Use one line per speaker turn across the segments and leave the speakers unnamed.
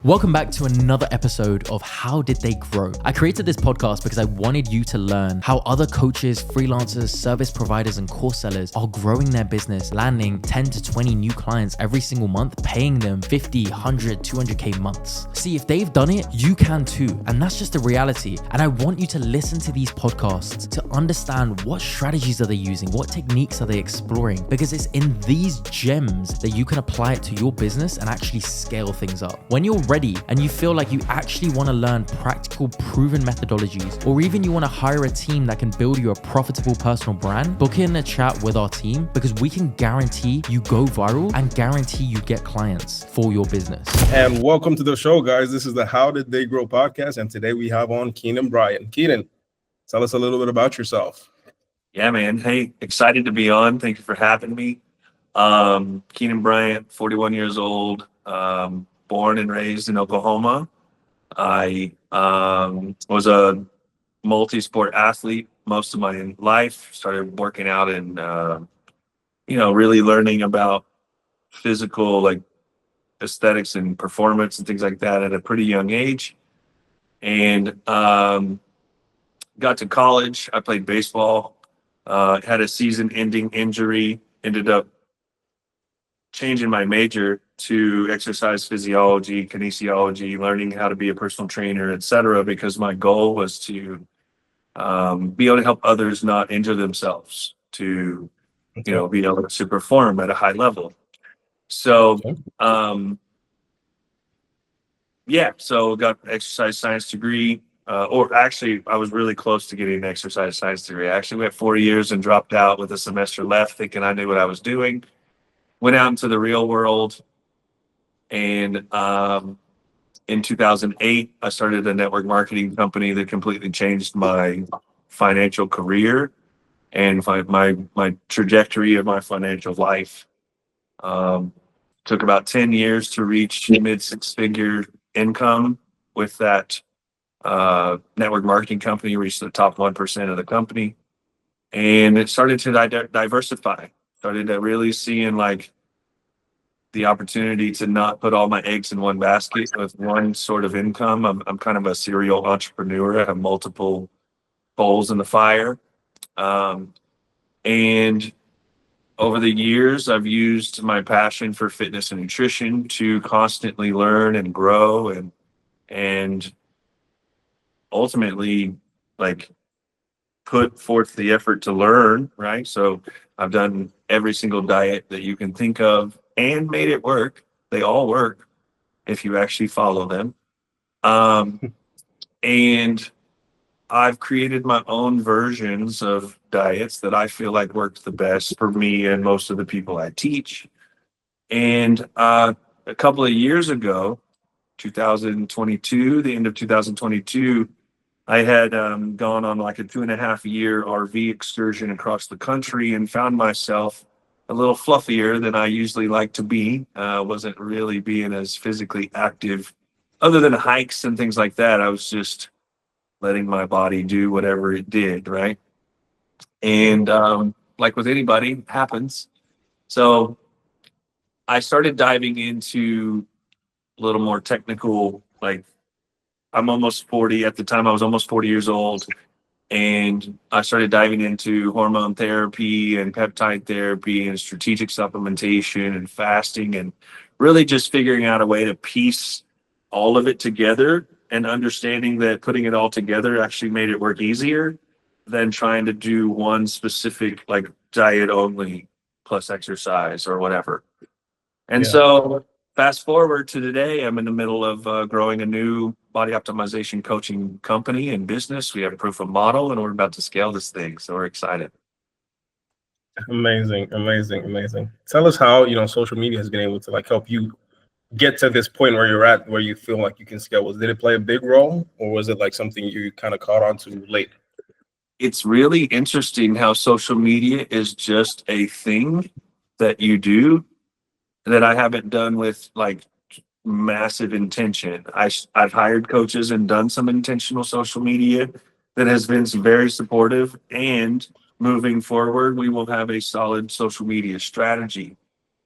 Welcome back to another episode of How Did They Grow? I created this podcast because I wanted you to learn how other coaches, freelancers, service providers, and course sellers are growing their business, landing 10 to 20 new clients every single month, paying them 50, 100, 200K months. See, if they've done it, you can too. And that's just the reality. And I want you to listen to these podcasts to understand what strategies are they using, what techniques are they exploring, because it's in these gems that you can apply it to your business and actually scale things up. When you're ready and you feel like you actually want to learn practical, proven methodologies, or even you want to hire a team that can build you a profitable personal brand, book in a chat with our team because we can guarantee you go viral and guarantee you get clients for your business.
And welcome to the show, guys. This is the How Did They Grow podcast. And today we have on Keenan Bryant. Keenan, tell us a little bit about yourself.
Yeah, man. Hey, excited to be on. Thank you for having me. Keenan Bryant, 41 years old. Born and raised in Oklahoma. I was a multi-sport athlete most of my life. Started working out and, really learning about physical, like aesthetics and performance and things like that at a pretty young age. And got to college. I played baseball, had a season-ending injury, ended up changing my major to exercise physiology, kinesiology, learning how to be a personal trainer, etc., because my goal was to be able to help others not injure themselves, to be able to perform at a high level. So so got an exercise science degree, or actually I was really close to getting an exercise science degree. I actually went 4 years and dropped out with a semester left, thinking I knew what I was doing. Went out into the real world, and in 2008, I started a network marketing company that completely changed my financial career and my trajectory of my financial life. Took about 10 years to reach mid-six-figure income with that network marketing company, reached the top 1% of the company, and it started to diversify. Started to really seeing like the opportunity to not put all my eggs in one basket with one sort of income. I'm kind of a serial entrepreneur. I have multiple bowls in the fire. And over the years, I've used my passion for fitness and nutrition to constantly learn and grow and ultimately like put forth the effort to learn, right? So I've done every single diet that you can think of and made it work. They all work if you actually follow them. And I've created my own versions of diets that I feel like worked the best for me and most of the people I teach. And a couple of years ago, 2022, the end of 2022, I had gone on like a 2.5-year RV excursion across the country and found myself a little fluffier than I usually like to be. Wasn't really being as physically active other than hikes and things like that. I was just letting my body do whatever it did, right? And like with anybody, it happens. So I started diving into a little more technical, like I'm almost 40. At the time, I was almost 40 years old. And I started diving into hormone therapy and peptide therapy and strategic supplementation and fasting and really just figuring out a way to piece all of it together and understanding that putting it all together actually made it work easier than trying to do one specific like diet only plus exercise or whatever. And so fast forward to today, I'm in the middle of growing a new body optimization coaching company and business. We have a proof of model and we're about to scale this thing. So we're excited.
Amazing. Tell us how, social media has been able to like help you get to this point where you're at, where you feel like you can scale. Did it play a big role or was it like something you kind of caught on to late?
It's really interesting how social media is just a thing that you do that I haven't done with like massive intention. I've hired coaches and done some intentional social media that has been very supportive, and moving forward, we will have a solid social media strategy.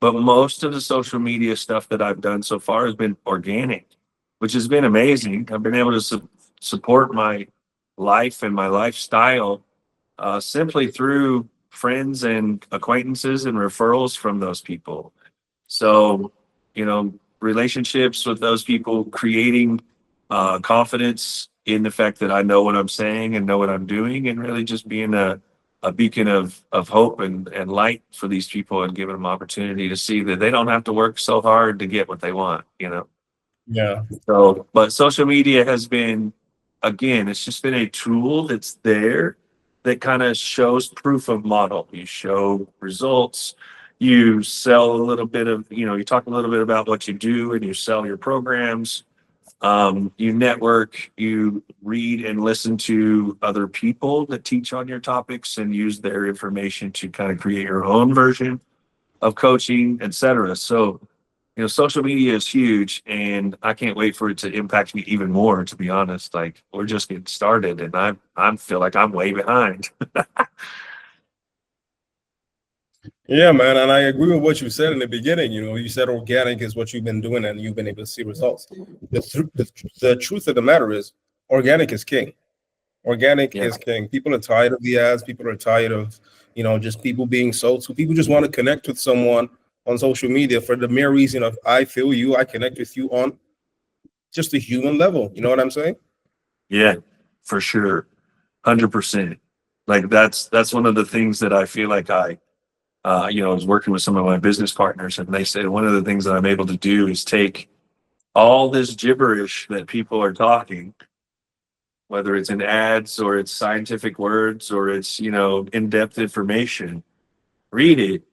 But most of the social media stuff that I've done so far has been organic. which has been amazing. I've been able to support my life and my lifestyle simply through friends and acquaintances and referrals from those people. So, relationships with those people, creating confidence in the fact that I know what I'm saying and know what I'm doing, and really just being a beacon of hope and light for these people, and giving them opportunity to see that they don't have to work so hard to get what they want.
Yeah.
So, but social media has been, again, it's just been a tool that's there that kind of shows proof of model. You show results, you sell a little bit of, you talk a little bit about what you do, and you sell your programs. You network, you read and listen to other people that teach on your topics and use their information to kind of create your own version of coaching, etc. So, social media is huge, and I can't wait for it to impact me even more, to be honest. Like, we're just getting started, and I feel like I'm way behind.
Yeah, man, and I agree with what you said in the beginning. You said organic is what you've been doing, and you've been able to see results. The truth of the matter is, organic is king. Organic
Yeah.
is king. People are tired of the ads. People are tired of, just people being sold. So people just want to connect with someone on social media for the mere reason of I feel you, I connect with you on just a human level. You know what I'm saying?
Yeah, for sure. 100%. Like, that's one of the things that I feel like I was working with some of my business partners, and they said one of the things that I'm able to do is take all this gibberish that people are talking, whether it's in ads or it's scientific words or it's, in-depth information, read it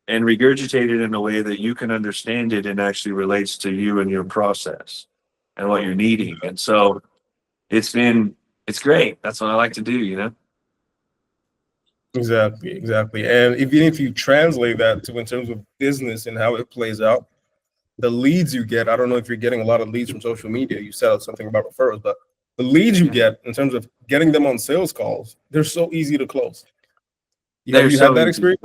and regurgitate it in a way that you can understand it and actually relates to you and your process and what you're needing. And so it's great. That's what I like to do.
Exactly. And even if you translate that to in terms of business and how it plays out, the leads you get, I don't know if you're getting a lot of leads from social media. You said something about referrals, but the leads you get in terms of getting them on sales calls, they're so easy to close. Have
They're
you had
so
that
easy.
experience?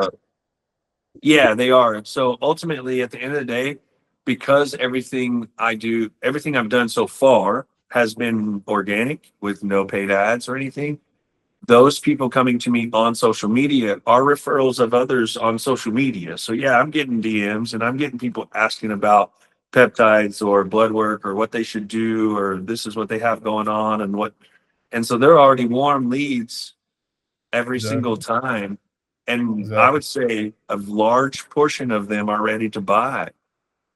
Yeah, they are. So ultimately, at the end of the day, because everything I've done so far has been organic with no paid ads or anything, those people coming to me on social media are referrals of others on social media. So yeah, I'm getting DMs and I'm getting people asking about peptides or blood work or what they should do, or this is what they have going on and so they're already warm leads every single time. And I
Exactly.
would say a large portion of them are ready to buy.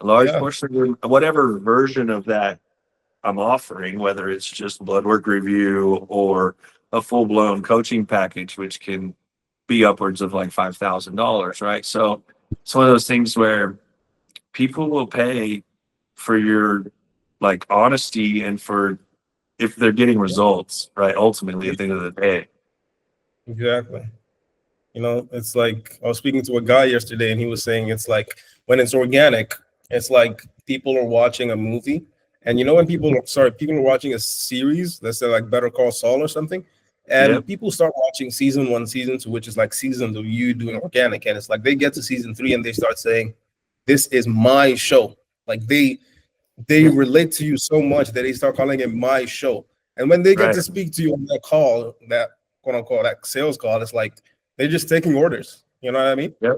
A large
Yeah.
portion of them, whatever version of that I'm offering, whether it's just blood work review or a full blown coaching package, which can be upwards of like $5,000, right? So it's one of those things where people will pay for your like honesty and for if they're getting results, right? Ultimately, at the end of the day.
Exactly. It's like I was speaking to a guy yesterday, and he was saying it's like when it's organic, it's like people are watching a movie, and when people are watching a series, let's say like Better Call Saul or something, and
Yep.
people start watching season 1, season 2, which is like seasons of you doing organic, and it's like they get to season 3 and they start saying, "This is my show." Like they relate to you so much that they start calling it my show. And when they get
Right.
to speak to you on that call, that quote unquote that sales call, it's like they're just taking orders. You know what I mean?
Yep.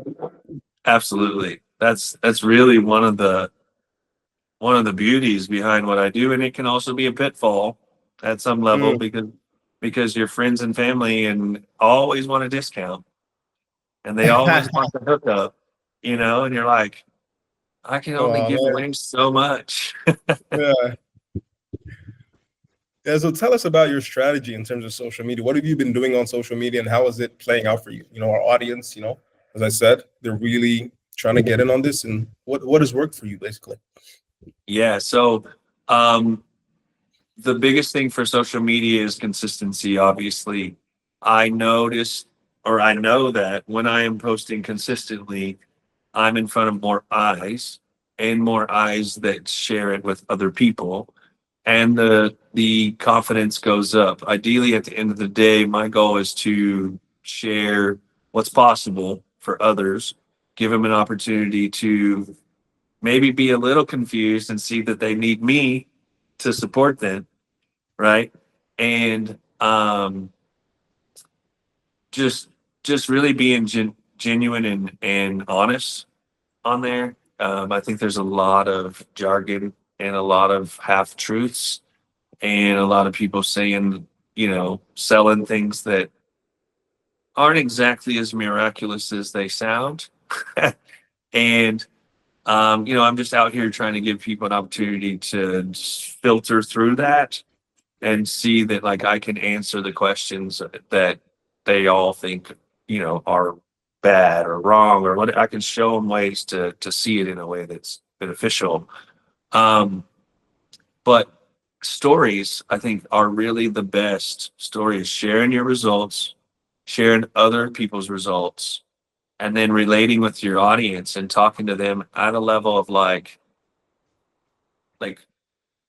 Absolutely. That's really one of the beauties behind what I do, and it can also be a pitfall at some level
Mm.
because your friends and family and always want a discount and they always want the hookup, and you're like, I can only
Oh
give
man.
away so much.
Yeah. Yeah. So tell us about your strategy in terms of social media. What have you been doing on social media, and how is it playing out for you? Our audience, as I said, they're really trying to get in on this, and what has worked for you basically?
Yeah. So um, the biggest thing for social media is consistency, obviously. I noticed, or I know that when I am posting consistently, I'm in front of more eyes and more eyes that share it with other people. And the confidence goes up. Ideally, at the end of the day, my goal is to share what's possible for others, give them an opportunity to maybe be a little confused and see that they need me to support them, right? And just really being genuine and honest on there. I think there's a lot of jargon and a lot of half truths and a lot of people saying, selling things that aren't exactly as miraculous as they sound. And I'm just out here trying to give people an opportunity to just filter through that and see that like I can answer the questions that they all think, are bad or wrong, or what I can show them ways to see it in a way that's beneficial. But stories, I think, are really the best. Stories, sharing your results, sharing other people's results, and then relating with your audience and talking to them at a level of like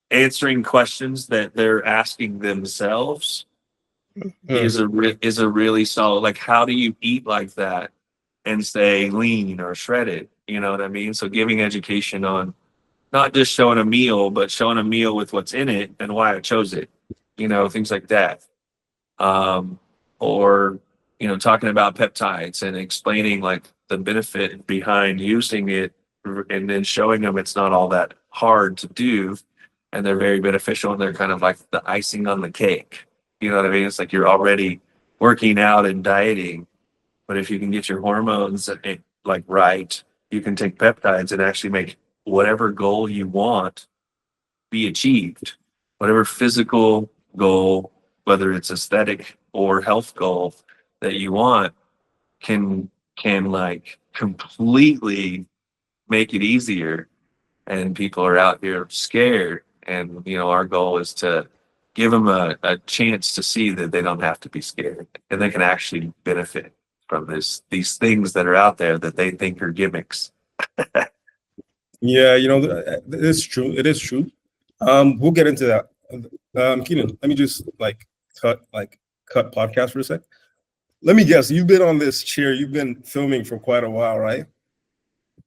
answering questions that they're asking themselves is a really solid. Like, how do you eat like that and stay lean or shredded? You know what I mean? So giving education on not just showing a meal, but showing a meal with what's in it and why I chose it, things like that. Or, talking about peptides and explaining like the benefit behind using it and then showing them it's not all that hard to do and they're very beneficial and they're kind of like the icing on the cake. You know what I mean? It's like you're already working out and dieting, but if you can get your hormones like right, you can take peptides and actually make whatever goal you want be achieved. Whatever physical goal, whether it's aesthetic or health goal that you want, can like completely make it easier. And people are out here scared. And our goal is to give them a chance to see that they don't have to be scared and they can actually benefit from these things that are out there that they think are gimmicks.
Yeah, it's true. It is true. We'll get into that. Keenan, let me just cut podcast for a sec. Let me guess, you've been on this chair, you've been filming for quite a while, right?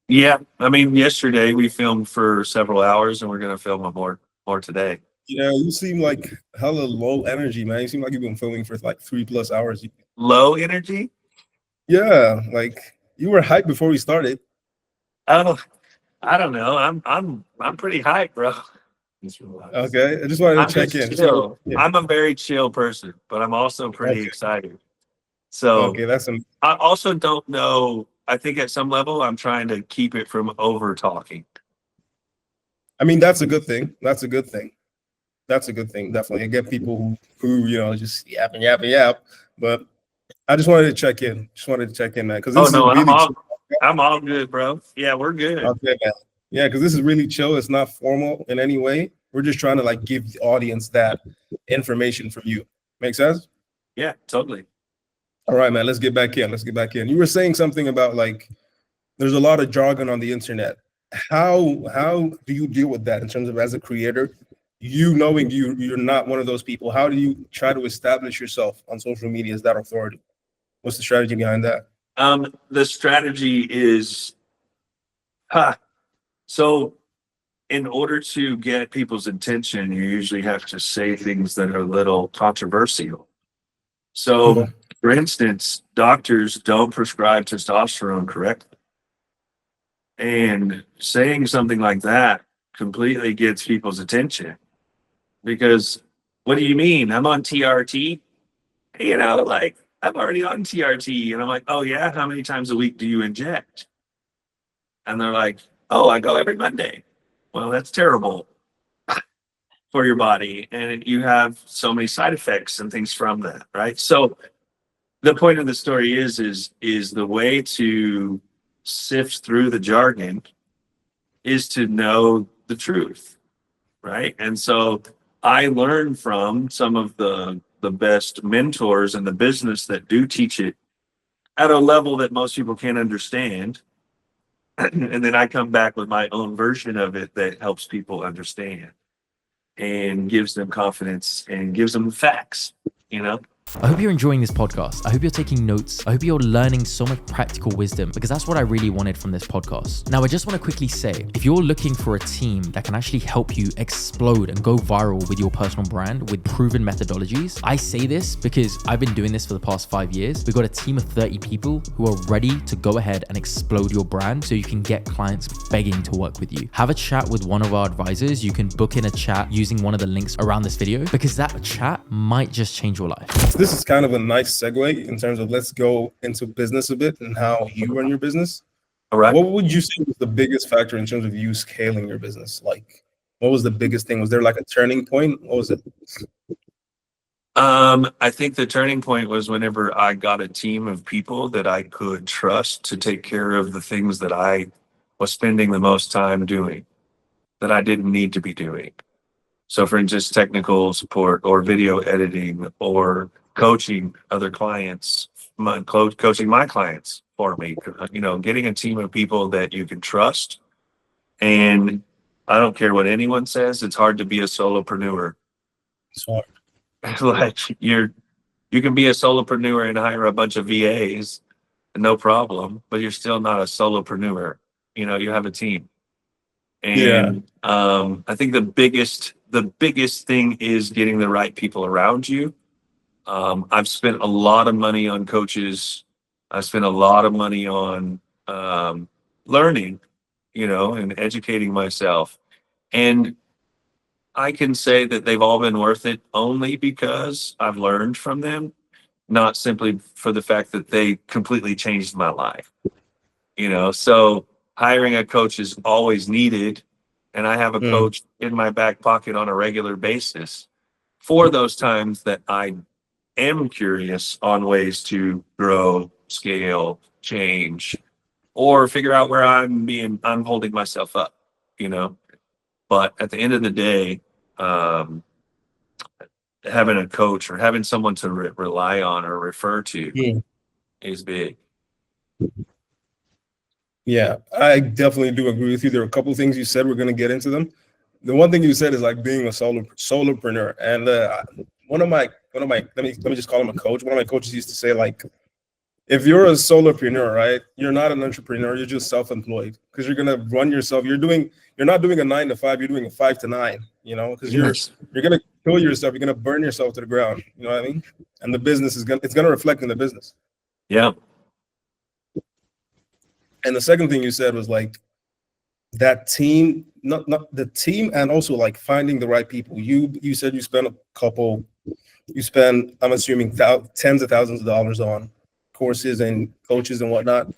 Yeah. I mean, yesterday we filmed for several hours and we're going to film more today.
Yeah, you seem like hella low energy, man. You seem like you've been filming for like 3+ hours.
Low energy?
Yeah, like you were hyped before we started.
Oh, I don't know. I'm pretty hyped, bro.
Okay, I just wanted to check in.
Chill. Yeah. I'm a very chill person, but I'm also pretty excited. So
okay,
I also don't know. I think at some level I'm trying to keep it from over talking.
I mean, that's a good thing. That's a good thing. Definitely. I get people who just yap and yap and yap. But I just wanted to check in. Man. Because
I'm all good, bro. Yeah, we're good.
Okay, man. Yeah, because this is really chill. It's not formal in any way. We're just trying to like give the audience that information from you. Make sense?
Yeah, totally.
All right, man. Let's get back in. You were saying something about like there's a lot of jargon on the internet. How do you deal with that in terms of as a creator? You knowing you're not one of those people. How do you try to establish yourself on social media as that authority? What's the strategy behind that?
The strategy is, so in order to get people's attention, you usually have to say things that are a little controversial. So, for instance, doctors don't prescribe testosterone correctly. And saying something like that completely gets people's attention. Because what do you mean? I'm on TRT? Like I'm already on TRT. And I'm like, oh yeah, how many times a week do you inject? And they're like, oh, I go every Monday. Well, that's terrible for your body. And you have so many side effects and things from that, right? So the point of the story is the way to sift through the jargon is to know the truth, right? And so I learned from some of the best mentors in the business that do teach it at a level that most people can't understand. And then I come back with my own version of it that helps people understand and gives them confidence and gives them facts,
I hope you're enjoying this podcast. I hope you're taking notes. I hope you're learning so much practical wisdom, because that's what I really wanted from this podcast. Now, I just want to quickly say, if you're looking for a team that can actually help you explode and go viral with your personal brand with proven methodologies, I say this because I've been doing this for the past 5 years. We've got a team of 30 people who are ready to go ahead and explode your brand so you can get clients begging to work with you. Have a chat with one of our advisors. You can book in a chat using one of the links around this video, because that chat might just change your life.
This is kind of a nice segue in terms of let's go into business a bit and how you run your business.
All right.
What would you say was the biggest factor in terms of you scaling your business? Like, what was the biggest thing? Was there like a turning point? What was it?
I think the turning point was whenever I got a team of people that I could trust to take care of the things that I was spending the most time doing, that I didn't need to be doing. So for instance, technical support or video editing or coaching other clients, coaching my clients for me, getting a team of people that you can trust. And I don't care what anyone says, it's hard to be a solopreneur.
It's hard.
Like you can be a solopreneur and hire a bunch of VAs, no problem, but you're still not a solopreneur. You have a team. And I think the biggest thing is getting the right people around you. I've spent a lot of money on coaches. I spent a lot of money on learning, and educating myself. And I can say that they've all been worth it only because I've learned from them, not simply for the fact that they completely changed my life. So hiring a coach is always needed. And I have a coach in my back pocket on a regular basis for those times that I am curious on ways to grow, scale, change, or figure out where I'm holding myself up, But at the end of the day, having a coach or having someone to rely on or refer to is big.
Yeah, I definitely do agree with you. There are a couple of things you said. We're going to get into them. The one thing you said is like being a solopreneur, and one of my let me just call him a coach. One of my coaches used to say, like, if you're a solopreneur, right, you're not an entrepreneur. You're just self-employed, because you're going to run yourself. You're not doing a 9 to 5. You're doing a 5 to 9. Because you're going to kill yourself. You're going to burn yourself to the ground. You know what I mean? And the business it's going to reflect in the business.
Yeah.
And the second thing you said was like that team, not the team, and also like finding the right people. You said you spent I'm assuming tens of thousands of dollars on courses and coaches and whatnot.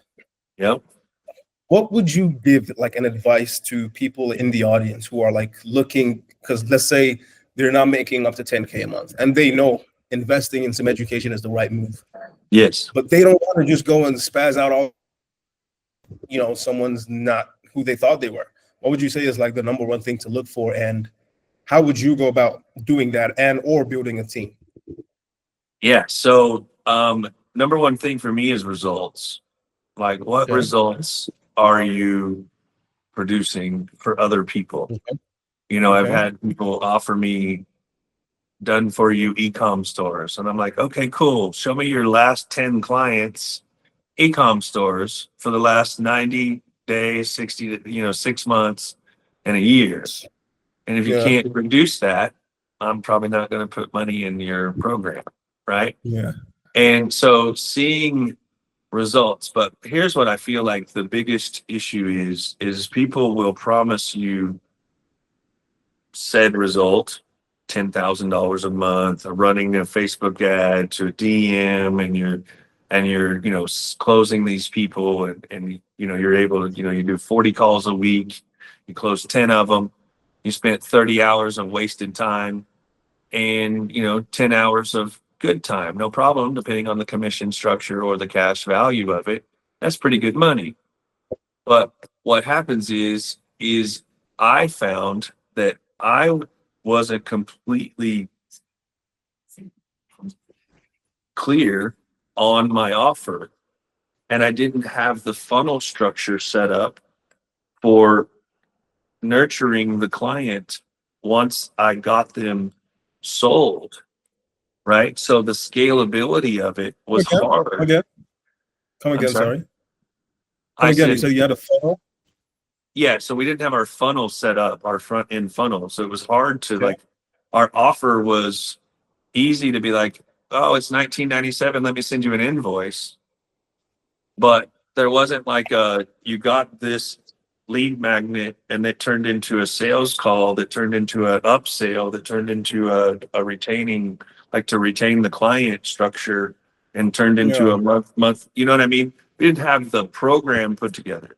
Yep.
What would you give like an advice to people in the audience who are like looking, because let's say they're not making up to 10K a month and they know investing in some education is the right move.
Yes.
But they don't want to just go and spaz out all, someone's not who they thought they were. What would you say is like the number one thing to look for, and how would you go about doing that or building a team?
Yeah. So number one thing for me is results. Like, what results are you producing for other people? Okay. I've had people offer me done for you e-com stores, and I'm like, okay, cool. Show me your last 10 clients e-com stores for the last 90 days, 6 months, and a year. And if you can't reduce that, I'm probably not going to put money in your program, right?
Yeah.
And so seeing results, but here's what I feel like the biggest issue is people will promise you said result, $10,000 a month, running a Facebook ad to a DM, and you're closing these people, and you're able to, you do 40 calls a week, you close 10 of them, you spent 30 hours of wasted time, and 10 hours of good time, no problem, depending on the commission structure or the cash value of it. That's pretty good money. But what happens is I found that I wasn't completely clear on my offer, and I didn't have the funnel structure set up for nurturing the client once I got them sold. right? So the scalability of it was
Again,
hard.
again, come
I'm
again.
sorry.
Sorry, come
I
again. You
said,
said you had a funnel.
yeah, so we didn't have our funnel set up, our front end funnel. So it was hard to
Okay.
like, our offer was easy to be like, oh, it's 1997. Let me send you an invoice. But there wasn't like you got this lead magnet and it turned into a sales call that turned into an upsell that turned into a retaining, like to retain the client structure and turned into
Yeah.
a month. You know what I mean? We didn't have the program put together.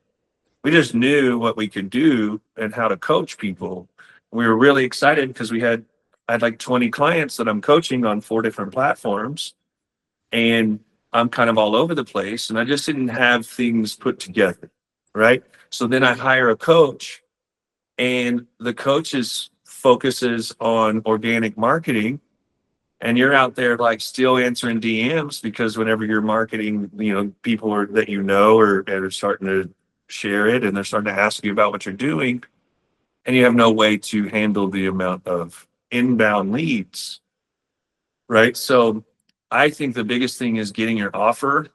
We just knew what we could do and how to coach people. We were really excited because I had like 20 clients that I'm coaching on 4 different platforms, and I'm kind of all over the place, and I just didn't have things put together, right? So then I hire a coach, and the coach's focuses on organic marketing, and you're out there like still answering DMs because whenever you're marketing, people that are starting to share it, and they're starting to ask you about what you're doing, and you have no way to handle the amount of inbound leads, right? So I think the biggest thing is getting your offer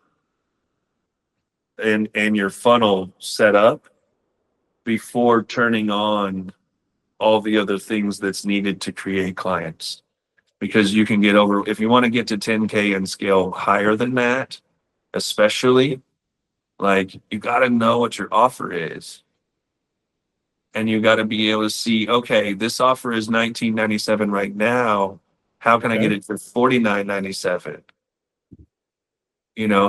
and your funnel set up before turning on all the other things that's needed to create clients. Because you can get over, if you want to get to 10K and scale higher than that, especially, like you got to know what your offer is. And you got to be able to see, okay, this offer is 1997 right now. How can I get
Okay.
it for 49.97?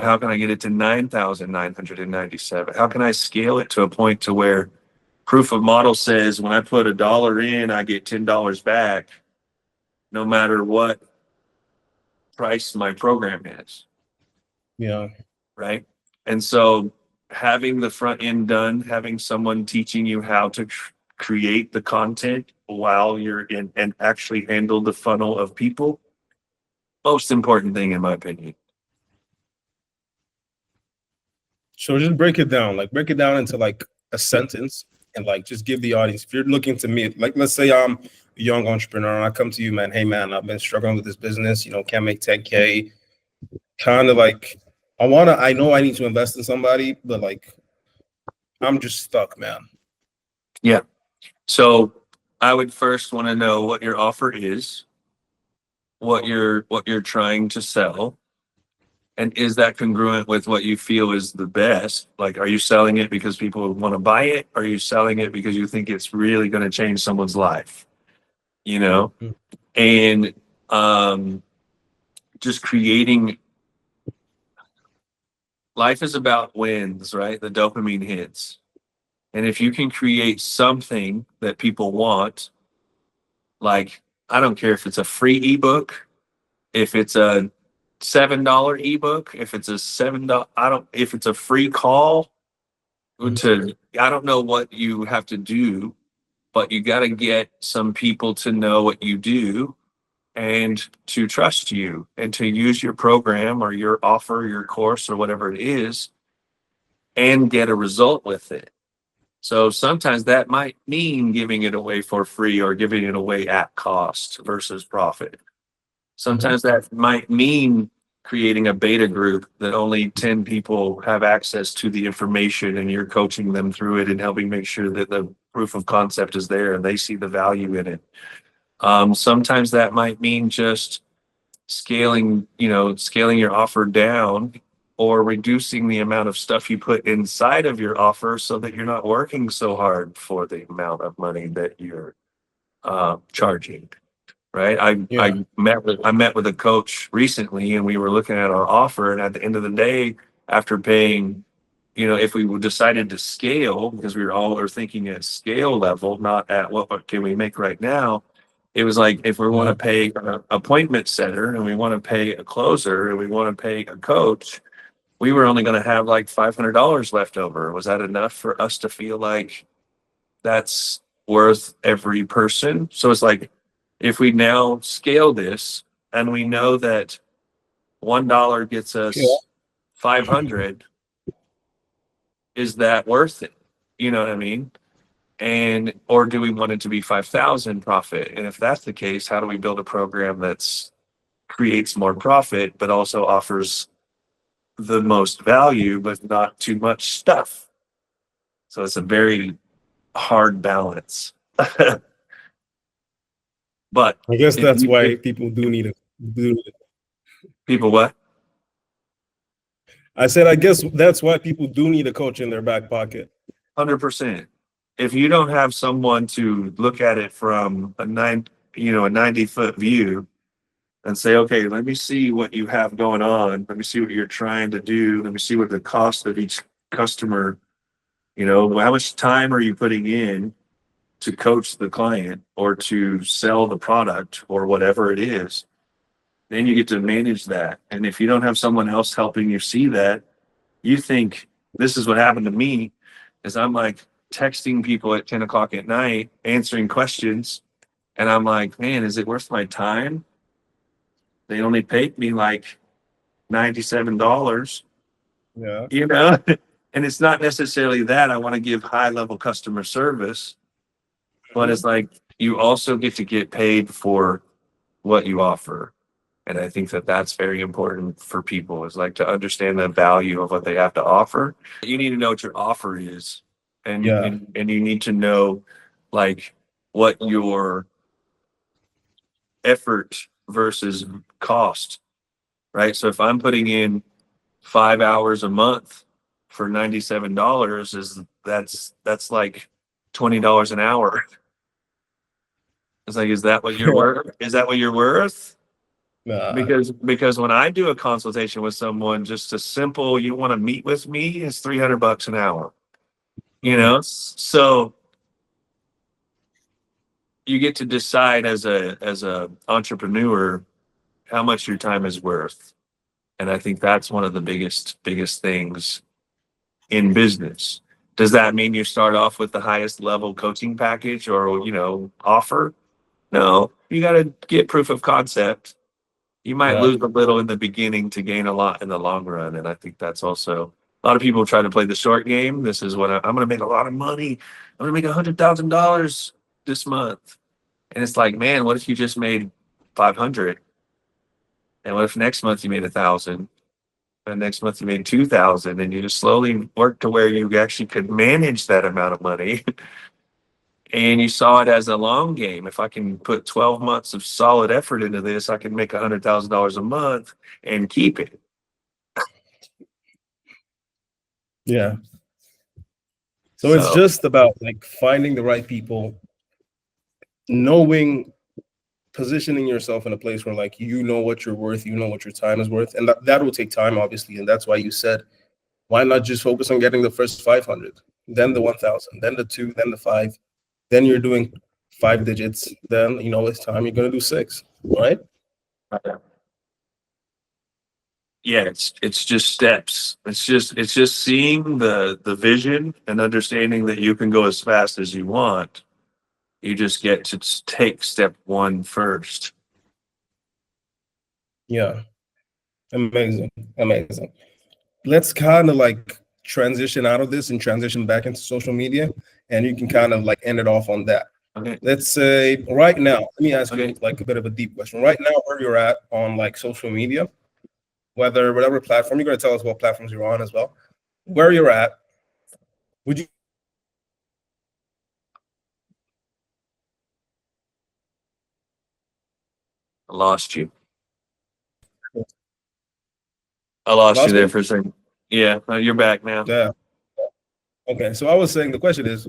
How can I get it to 9,997? How can I scale it to a point to where proof of model says when I put $1 in, I get $10 back, no matter what price my program is,
Yeah.
right? And so having the front end done, having someone teaching you how to create the content while you're in and actually handle the funnel of people, most important thing in my opinion.
So just break it down. Like break it down into like a sentence, and like just give the audience. If you're looking to me, like let's say I'm a young entrepreneur and I come to you, man. Hey, man, I've been struggling with this business. Can't make 10K. Kind of like I know I need to invest in somebody, but like I'm just stuck, man.
Yeah. So I would first want to know what your offer is, what you're trying to sell, and is that congruent with what you feel is the best? Like, are you selling it because people want to buy it? Or are you selling it because you think it's really going to change someone's life?
Mhm.
And just creating. Life is about wins, right? The dopamine hits. And if you can create something that people want, like, I don't care if it's a free ebook, if it's a $7 ebook, if it's a $7, if it's a free call I don't know what you have to do, but you got to get some people to know what you do and to trust you and to use your program or your offer, your course, or whatever it is, and get a result with it. So sometimes that might mean giving it away for free or giving it away at cost versus profit. Sometimes that might mean creating a beta group that only 10 people have access to the information, and you're coaching them through it and helping make sure that the proof of concept is there and they see the value in it. Sometimes that might mean just scaling your offer down or reducing the amount of stuff you put inside of your offer so that you're not working so hard for the amount of money that you're charging. Right.
Yeah.
I met with a coach recently, and we were looking at our offer, and at the end of the day, after paying, if we decided to scale, because we were thinking at scale level, not at what can we make right now. It was like, if we want to pay an appointment setter and we want to pay a closer and we want to pay a coach, we were only going to have like $500 left over. Was that enough for us to feel like that's worth every person? So it's like, if we now scale this and we know that $1 gets us
Yeah.
500, is that worth it? You know what I mean? Or do we want it to be 5,000 profit? And if that's the case, how do we build a program that's creates more profit, but also offers the most value, but not too much stuff. So it's a very hard balance. But
I guess
if
that's
you,
why
if
people do need do.
people what?
I said, I guess that's why people do need a coach in their back pocket.
100%. If you don't have someone to look at it from a 90-foot view and say, okay, let me see what you have going on. Let me see what you're trying to do. Let me see what the cost of each customer, how much time are you putting in to coach the client or to sell the product or whatever it is. Then you get to manage that. And if you don't have someone else helping you see that, you think this is what happened to me is I'm like texting people at 10 o'clock at night, answering questions. And I'm like, man, is it worth my time? They only paid me like $97,
Yeah.
And it's not necessarily that I want to give high level customer service, but it's like you also get to get paid for what you offer. And I think that that's very important for people is like to understand the value of what they have to offer. You need to know what your offer is. And,
Yeah.
and you need to know like what your effort versus cost, right? So if I'm putting in 5 hours a month for $97 that's like $20 an hour. It's like, is that what you're worth? Is that what you're worth?
Nah.
Because when I do a consultation with someone, just a simple, you want to meet with me is $300 an hour, so you get to decide as a entrepreneur how much your time is worth. And I think that's one of the biggest things in business. Does that mean you start off with the highest level coaching package or, offer? No, you got to get proof of concept. You might
Yeah.
lose a little in the beginning to gain a lot in the long run. And I think that's also a lot of people try to play the short game. This is what I'm going to make a lot of money. I'm going to make $100,000 this month. And it's like, man, what if you just made 500? And what if next month you made 1,000? And next month you made 2,000, and you just slowly work to where you actually could manage that amount of money. And you saw it as a long game. If I can put 12 months of solid effort into this, I can make $100,000 a month and keep it.
Yeah. So it's just about like finding the right people, knowing, positioning yourself in a place where like you know what you're worth, you know what your time is worth, and that will take time, obviously. And that's why you said, why not just focus on getting the first 500, then the 1,000, then the 2, then the 5, then you're doing 5 digits. Then it's time you're gonna do 6, right?
Yeah, it's just steps. It's just seeing the vision and understanding that you can go as fast as you want. You just get to take step 1 first.
Yeah. Amazing. Let's kind of like transition out of this and transition back into social media, and you can kind of like end it off on that.
Okay.
Let's say right now, let me ask
Okay.
you like a bit of a deep question. Right now, where you're at on like social media, whatever platform, you're going to tell us what platforms you're on as well. Where you're at, would you?
I lost you. I lost you there for a second. Yeah, you're back now.
Yeah. Okay, so I was saying the question is,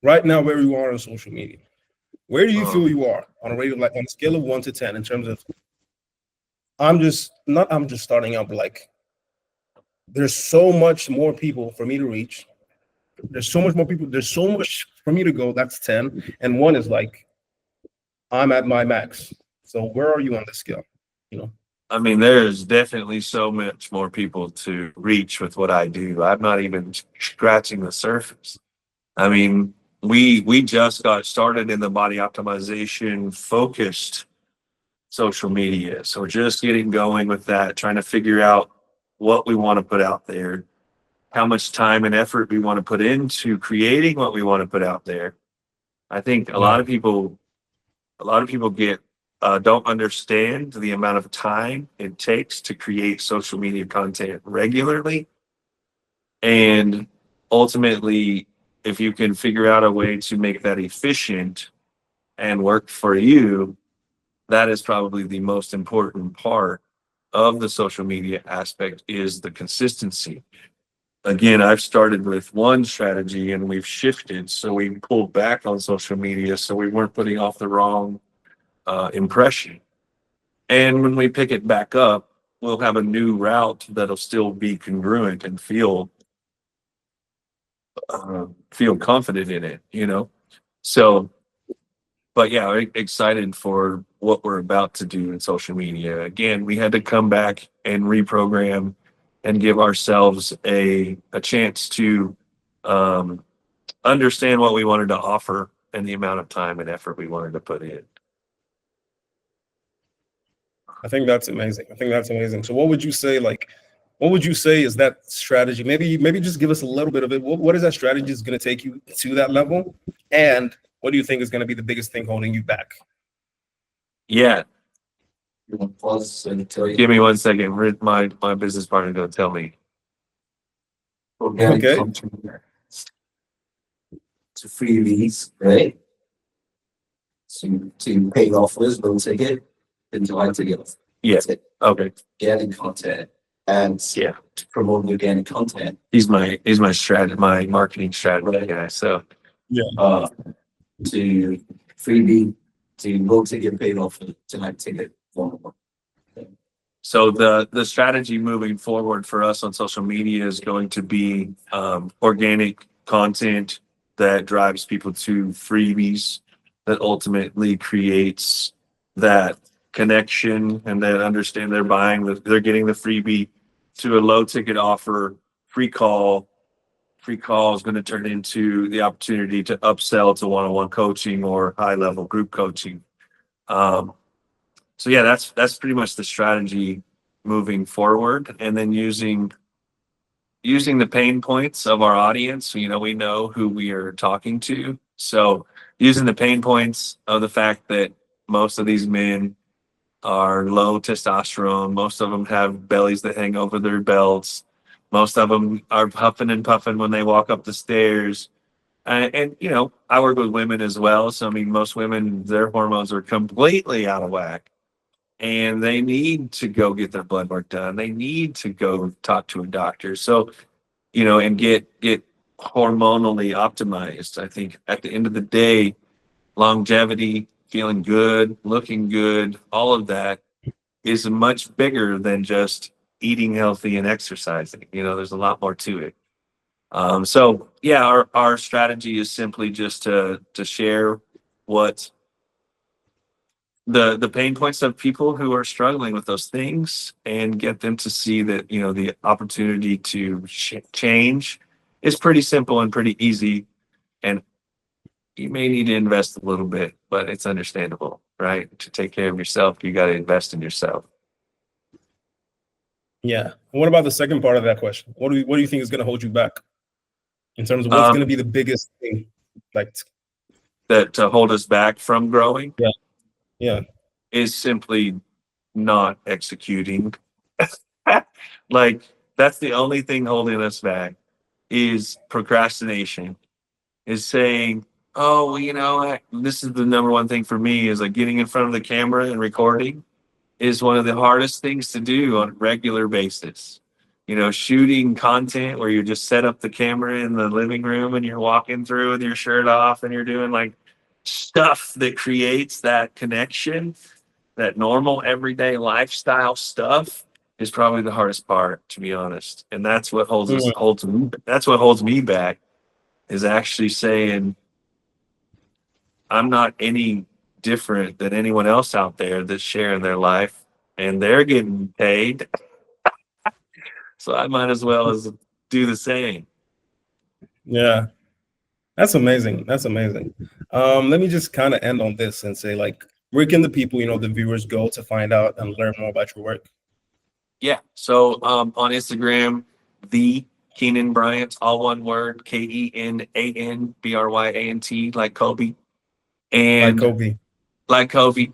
right now where you are on social media, where do you feel you are on a rate of like on a scale of 1 to 10 in terms of I'm just starting out, but like there's so much more people for me to reach. There's so much more people. There's so much for me to go. That's 10. And 1 is like, I'm at my max. So where are you on this scale?
I mean, there's definitely so much more people to reach with what I do. I'm not even scratching the surface. I mean, we just got started in the body optimization focused social media. So we're just getting going with that, trying to figure out what we want to put out there, how much time and effort we want to put into creating what we want to put out there. I think a lot of people get don't understand the amount of time it takes to create social media content regularly. And ultimately, if you can figure out a way to make that efficient and work for you, that is probably the most important part of the social media aspect, is the consistency. Again, I've started with one strategy and we've shifted. So we pulled back on social media so we weren't putting off the wrong impression. And when we pick it back up, we'll have a new route that'll still be congruent and feel confident in it, you know? So, but yeah, excited for what we're about to do in social media. Again, we had to come back and reprogram and give ourselves a chance to understand what we wanted to offer and the amount of time and effort we wanted to put in.
I think that's amazing. I think that's amazing. So what would you say, like, what would you say is that strategy? Maybe just give us a little bit of it. What is that strategy is going to take you to that level? And what do you think is going to be the biggest thing holding you back?
Yeah.
You want to pause and tell you
Give me 1 second. My business partner going to tell me.
organic
Okay.
content to freebies, right? To pay offers, low ticket, and to high ticket.
Yeah.
That's it.
Okay.
Organic content and
Yeah.
to promote the organic content.
He's my my marketing strategy guy. So
To freebie, to low ticket paid offer, to high ticket.
So the strategy moving forward for us on social media is going to be organic content that drives people to freebies, that ultimately creates that connection and that understand they're getting the freebie to a low ticket offer. Free call is going to turn into the opportunity to upsell to one-on-one coaching or high level group coaching. So yeah, that's pretty much the strategy moving forward. And then using the pain points of our audience. You know, we know who we are talking to. So using the pain points of the fact that most of these men are low testosterone, most of them have bellies that hang over their belts, most of them are huffing and puffing when they walk up the stairs. And you know, I work with women as well. So I mean, most women, their hormones are completely out of whack. And they need to go get their blood work done. They need to go talk to a doctor. So, you know, and get hormonally optimized. I think at the end of the day, longevity, feeling good, looking good, all of that is much bigger than just eating healthy and exercising. You know, there's a lot more to it. So yeah, our strategy is simply just to share what the pain points of people who are struggling with those things and get them to see that, you know, the opportunity to change is pretty simple and pretty easy. And you may need to invest a little bit, but it's understandable, right? To take care of yourself, you got to invest in yourself.
Yeah. What about the second part of that question? What do you think is going to hold you back in terms of what's going to be the biggest thing, like
that to hold us back from growing?
Yeah.
Is simply not executing. Like, that's the only thing holding us back, is procrastination, is saying, oh, well, you know, this is the number one thing for me, is like getting in front of the camera and recording is one of the hardest things to do on a regular basis. You know, shooting content where you just set up the camera in the living room and you're walking through with your shirt off and you're doing like stuff that creates that connection, that normal everyday lifestyle stuff, is probably the hardest part, to be honest. And that's what that's what holds me back, is actually saying I'm not any different than anyone else out there that's sharing their life and they're getting paid. So I might as well as do the same.
Yeah. That's amazing. That's amazing. Let me just kind of end on this and say, like, where can the people, you know, the viewers go to find out and learn more about your work?
Yeah. So on Instagram, the Kenan Bryant, all one word, KENAN BRYANT, like Kobe. And
Like Kobe.
like Kobe.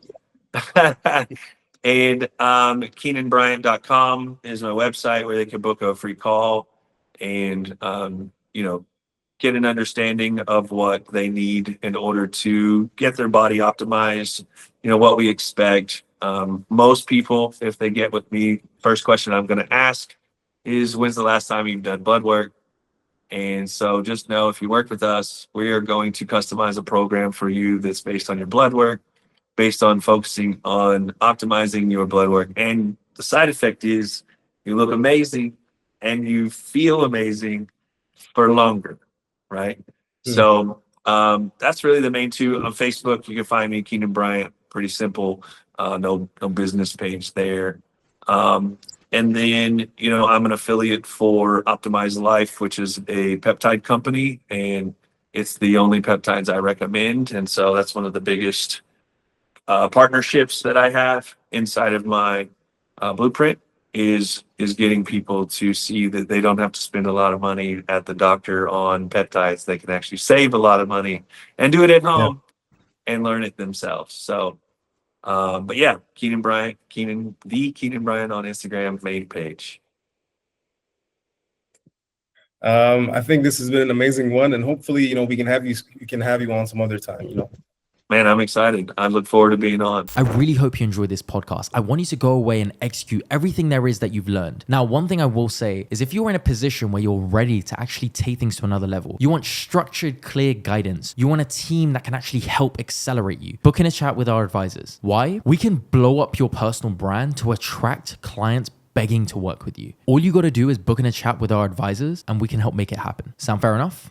And KeenanBryant.com is my website where they can book a free call and get an understanding of what they need in order to get their body optimized, what we expect. Most people, if they get with me, first question I'm going to ask is, when's the last time you've done blood work? And so just know, if you work with us, we are going to customize a program for you that's based on your blood work, based on focusing on optimizing your blood work. And the side effect is you look amazing and you feel amazing for longer, right? So that's really the main two. On Facebook, you can find me, Keenan Bryant. Pretty simple. No business page there. And then, I'm an affiliate for Optimize Life, which is a peptide company, and it's the only peptides I recommend. And so that's one of the biggest partnerships that I have inside of my blueprint is getting people to see that they don't have to spend a lot of money at the doctor on peptides. They can actually save a lot of money and do it at home and learn it themselves. So, but yeah, Keenan Bryant on Instagram main page.
I think this has been an amazing one, and hopefully, we can have you on some other time.
Man, I'm excited. I look forward to being on.
I really hope you enjoyed this podcast. I want you to go away and execute everything there is that you've learned. Now, one thing I will say is, if you're in a position where you're ready to actually take things to another level, you want structured, clear guidance, you want a team that can actually help accelerate you, book in a chat with our advisors. Why? We can blow up your personal brand to attract clients begging to work with you. All you got to do is book in a chat with our advisors and we can help make it happen. Sound fair enough?